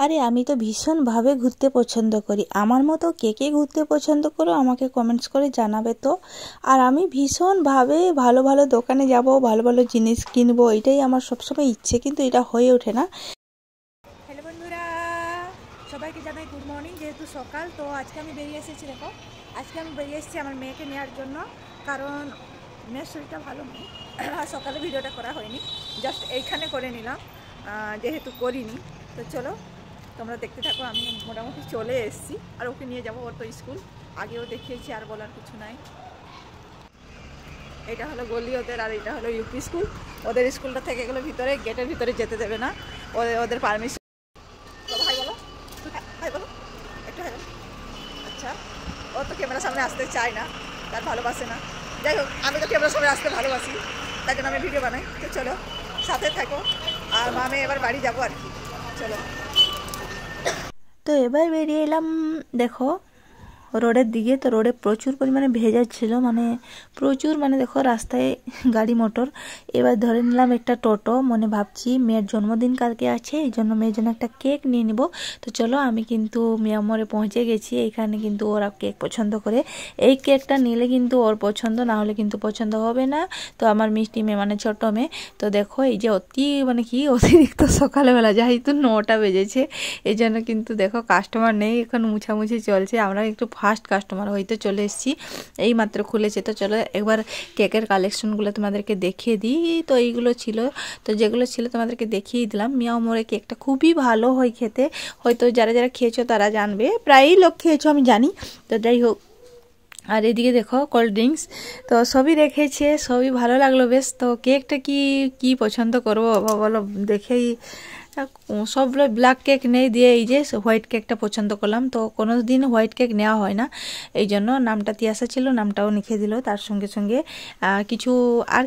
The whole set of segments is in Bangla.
আরে আমি তো ভীষণভাবে ঘুরতে পছন্দ করি। আমার মতো কে কে ঘুরতে পছন্দ করো আমাকে কমেন্টস করে জানাবে তো। আর আমি ভীষণভাবে ভালো ভালো দোকানে যাব, ভালো ভালো জিনিস কিনবো, এটাই আমার সবসময় ইচ্ছে, কিন্তু এটা হয়ে ওঠে না। হ্যালো বন্ধুরা, সবাইকে জানাই গুড মর্নিং। যেহেতু সকাল, তো আজকে আমি বেরিয়ে এসেছি। দেখো, আজকে আমি বেরিয়ে এসেছি আমার মেয়েকে নেওয়ার জন্য, কারণ মেয়ের শরীরটা ভালো নেই। সকালে ভিডিওটা করা হয়নি, জাস্ট এইখানে করে নিলাম, যেহেতু করিনি। তো চলো তোমরা দেখতে থাকো। আমি মোটামুটি চলে এসেছি, আর ওকে নিয়ে যাবো। ওর তো স্কুল আগেও দেখিয়েছি, আর বলার কিছু নাই। এটা হলো গলি ওদের, আর এটা হলো ইউপি স্কুল। ওদের স্কুলটা থেকে গেলে ভিতরে, গেটের ভিতরে যেতে দেবে না, ওদের পারমিশন। হাই বলো, হাই বলো, একটু হাই বলো। আচ্ছা, ও তো ক্যামেরার সামনে আসতে চায় না, তার ভালোবাসে না। যাই হোক, আমি তো ক্যামেরার সামনে আসতে ভালোবাসি, তাই জন্য আমি ভিডিও বানাই। তো চলো সাথে থাকো, আর আমি এবার বাড়ি যাবো আর কি। চলো। তো এবার বেরিয়ে এলাম দেখো রোডের দিকে। তো রোডে প্রচুর পরিমাণে ভেজা ছিল, মানে প্রচুর, মানে দেখো রাস্তায় গাড়ি মোটর। এবার ধরে নিলাম একটা টোটো, মনে ভাবছি মেয়ের জন্মদিন কালকে আছে, এই জন্য মেয়ের জন্য একটা কেক নিয়ে নিব। তো চলো, আমি কিন্তু মিয়ামরে পৌঁছে গেছি। এখানে কিন্তু ওরা কেক পছন্দ করে, এই কেকটা নিলে কিন্তু ওর পছন্দ, না হলে কিন্তু পছন্দ হবে না। তো আমার মিষ্টি মেয়ে, মানে ছোট মেয়ে, তো দেখো এই যে অতিরিক্ত সকালবেলা, যেহেতু 9টা বেজেছে, এই জন্য কিন্তু দেখো কাস্টমার নেই, এখন মুছামুছি চলছে। আমরা একটু ফার্স্ট কাস্টমার হইতে চলে এসেছি, এই মাত্র খুলেছে। তো চলো একবার কেকের কালেকশনগুলো তোমাদেরকে দেখিয়ে দিই। তো এইগুলো ছিল, তো যেগুলো ছিল তোমাদেরকে দেখিয়ে দিলাম। মিয়াও মোড়ে কেকটা খুবই ভালো হয় খেতে, হয়তো যারা যারা খেয়েছো তারা জানবে, প্রায়ই লোক খেয়েছো আমি জানি। তো যাই হোক, আর এদিকে দেখো কোল্ড ড্রিঙ্কস, তো সবই রেখেছে, সবই ভালো লাগলো বেশ। তো কেকটা কি পছন্দ করবো বলো, দেখেই সবগুলো ব্ল্যাক কেক নেই, দিয়ে এই যে হোয়াইট কেকটা পছন্দ করলাম। তো কোনো দিন হোয়াইট কেক নেওয়া হয় না, এই জন্য নামটা তিয়াসা ছিল, নামটাও লিখে দিল। তার সঙ্গে সঙ্গে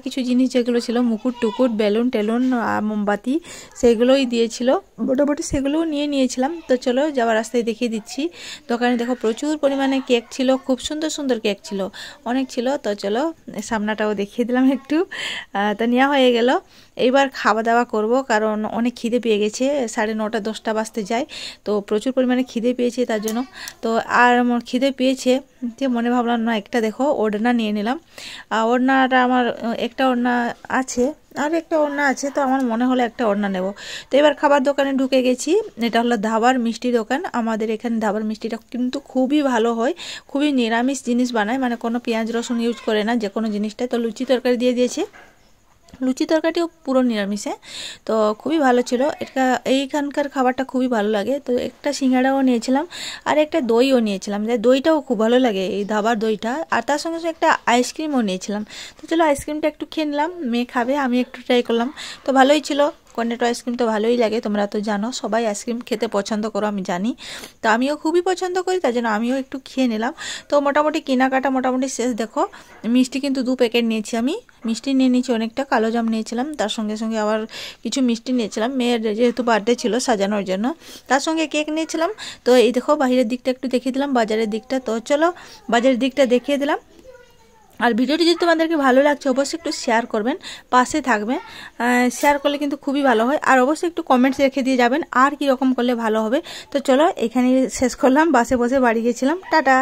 কিছু জিনিস যেগুলো ছিল, মুকুট টুকুট, বেলুন টেলুন, মোমবাতি, সেগুলোই দিয়েছিল মোটামুটি, সেগুলোও নিয়েছিলাম। তো চলো যাওয়ার রাস্তায় দেখিয়ে দিচ্ছি। দোকানে দেখো প্রচুর পরিমাণে কেক ছিল, খুব সুন্দর সুন্দর কেক ছিল, অনেক ছিল। তো চলো সামনাটাও দেখিয়ে দিলাম একটু। তো নেওয়া হয়ে গেল। এইবার খাওয়া দাওয়া করব, কারণ অনেক খিদে পেয়ে গেছে, 9:30 10টা বাজতে যায়। তো প্রচুর পরিমাণে খিদে পেয়েছে তার জন্য। তো আর আমার খিদে পেয়েছে যে মনে ভাবলাম না, একটা দেখো ওড়না নিয়ে নিলাম। ওড়নাটা আমার একটা ওড়না আছে, আর একটা ওড়না আছে, তো আমার মনে হলো একটা ওড়না নেব। তো এবার খাবার দোকানে ঢুকে গেছি। এটা হলো ধাবার মিষ্টি দোকান। আমাদের এখানে ধাবার মিষ্টিটা কিন্তু খুবই ভালো হয়, খুবই নিরামিষ জিনিস বানায়, মানে কোনো পেঁয়াজ রসুন ইউজ করে না যে কোনো জিনিসটায়। তো লুচি তরকারি দিয়ে দিয়েছে, লুচি তরকারিও পুরো নিরামিষে, তো খুবই ভালো ছিল। এইখানকার খাবারটা খুবই ভালো লাগে। তো একটা সিঙ্গাড়াও নিয়েছিলাম, আর একটা দইও নিয়েছিলাম, যে দইটাও খুব ভালো লাগে এই ধাবার দইটা। আর তার সঙ্গে সঙ্গে একটা আইসক্রিমও নিয়েছিলাম। তো চলো আইসক্রিমটা একটু খেয়ে নিলাম, মেয়ে খাবে, আমি একটু ট্রাই করলাম। তো ভালোই ছিল। কর্নেটো আইসক্রিম তো ভালোই লাগে, তোমরা তো জানো সবাই আইসক্রিম খেতে পছন্দ করো, আমি জানি। তো আমিও খুবই পছন্দ করি, তার জন্য আমিও একটু খেয়ে নিলাম। তো মোটামুটি কেনাকাটা মোটামুটি শেষ। দেখো মিষ্টি কিন্তু 2 প্যাকেট নিয়েছি আমি, মিষ্টি নিয়ে নিয়েছি অনেকটা, কালো জাম নিয়েছিলাম, তার সঙ্গে সঙ্গে আবার কিছু মিষ্টি নিয়েছিলাম মেয়ের, যেহেতু বার্থডে ছিল সাজানোর জন্য। তার সঙ্গে কেক নিয়েছিলাম। তো এই দেখো বাইরের দিকটা একটু দেখিয়ে দিলাম, বাজারের দিকটা। তো চলো বাজারের দিকটা দেখিয়ে দিলাম। আর ভিডিওটি যদি তোমাদেরকে ভালো লাগছে অবশ্যই একটু শেয়ার করবেন, পাশে থাকবেন। শেয়ার করলে কিন্তু খুবই ভালো হয়। আর অবশ্যই একটু কমেন্টস রেখে দিয়ে যাবেন আর কীরকম করলে ভালো হবে। তো চলো এখানে শেষ করলাম, বাসে বসে বাড়ি গেছিলাম, টাটা।